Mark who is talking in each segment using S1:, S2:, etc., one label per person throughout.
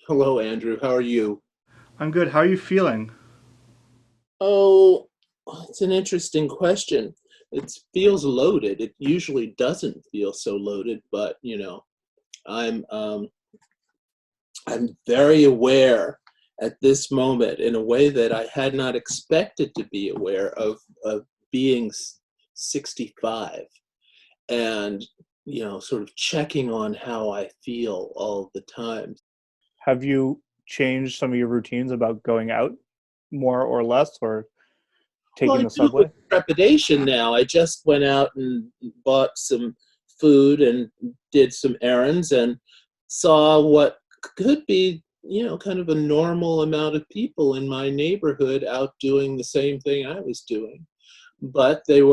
S1: Hello, Andrew. How are you?
S2: I'm good. How are you feeling?
S1: Oh, it's an interesting question. It feels loaded. It usually doesn't feel so loaded, but I'm I'm very aware at this moment in a way that I had not expected to be aware of being 65 and sort of checking on how I feel all the time.
S2: Have you changed some of your routines about going out more or less or
S1: Well,
S2: taking
S1: I
S2: the
S1: do it with
S2: subway?
S1: trepidation now. I just went out and bought some food and did some errands and saw what could be, kind of a normal amount of people in my neighborhood out doing the same thing I was doing. But it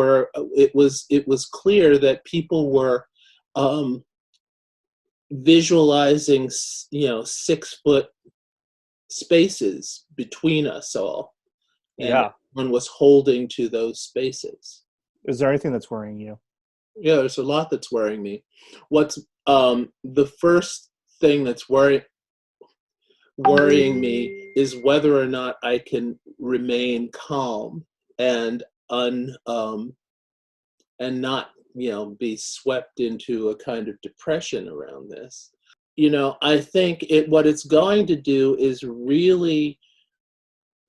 S1: was clear that people were um, visualizing, 6 foot spaces between us all, and
S2: Yeah.
S1: everyone was holding to those spaces.
S2: Is there anything that's worrying you?
S1: Yeah, there's a lot that's worrying me. What's the first thing that's worrying me is whether or not I can remain calm and un and not be swept into a kind of depression around this. I think what it's going to do is really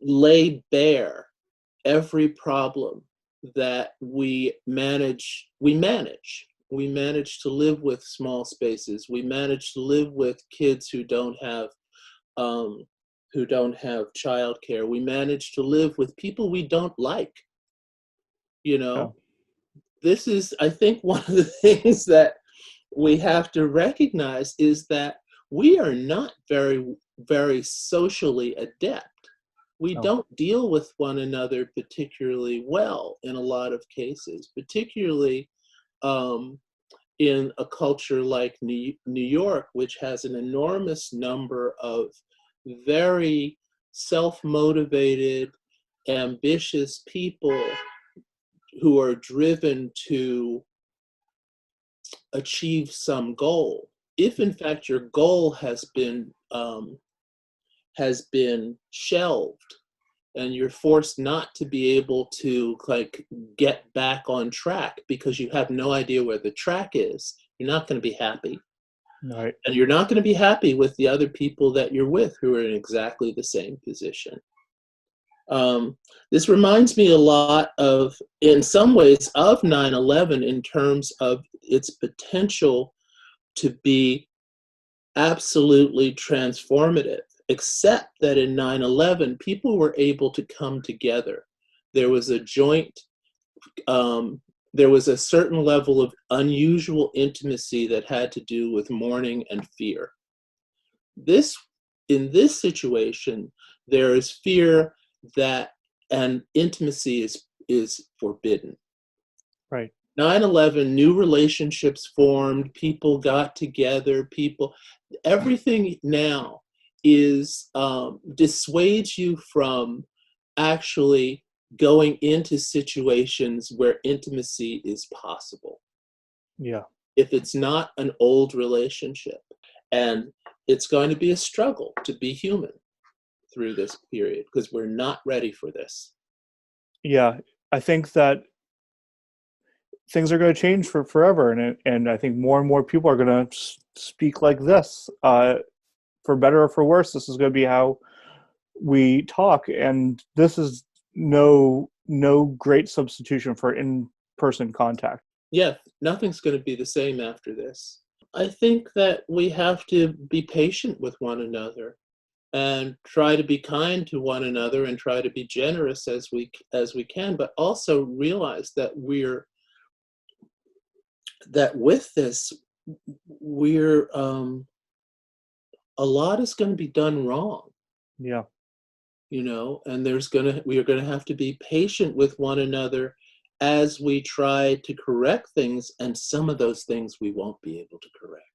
S1: lay bare every problem that we manage to live with small spaces. We manage to live with kids um, who don't have childcare. We manage to live with people we don't like. you
S2: Yeah.
S1: know this is, I think, one of the things that we have to recognize is that we are not very socially adept. We
S2: Oh.
S1: don't deal with one another particularly well in a lot of cases, particularly um, in a culture like New York, which has an enormous number of very self motivated, ambitious people who are driven to achieve some goal. If in fact your goal has been shelved and you're forced not to be able to like get back on track because you have no idea where the track is, you're not going to be happy,
S2: All right.
S1: and you're not going to be happy with the other people that you're with who are in exactly the same position. This reminds me a lot of, in some ways, of 9/11 in terms of its potential to be absolutely transformative, except that in 9/11, people were able to come together. There was a joint, there was a certain level of unusual intimacy that had to do with mourning and fear. This, in this situation, there is fear that, and intimacy is forbidden.
S2: Right.
S1: 9/11, new relationships formed, people got together, everything now is dissuades you from actually going into situations where intimacy is possible
S2: Yeah.
S1: if it's not an old relationship. And it's going to be a struggle to be human through this period because we're not ready for this.
S2: Yeah. I think that things are going to change for forever, and I think more and more people are going to speak like this. For better or for worse, this is going to be how we talk, and this is no great substitution for in-person contact.
S1: Yeah, nothing's going to be the same after this. I think that we have to be patient with one another and try to be kind to one another and try to be generous as we can, but also realize that with this, we're a lot is going to be done wrong,
S2: Yeah.
S1: and we are going to have to be patient with one another as we try to correct things, and some of those things we won't be able to correct.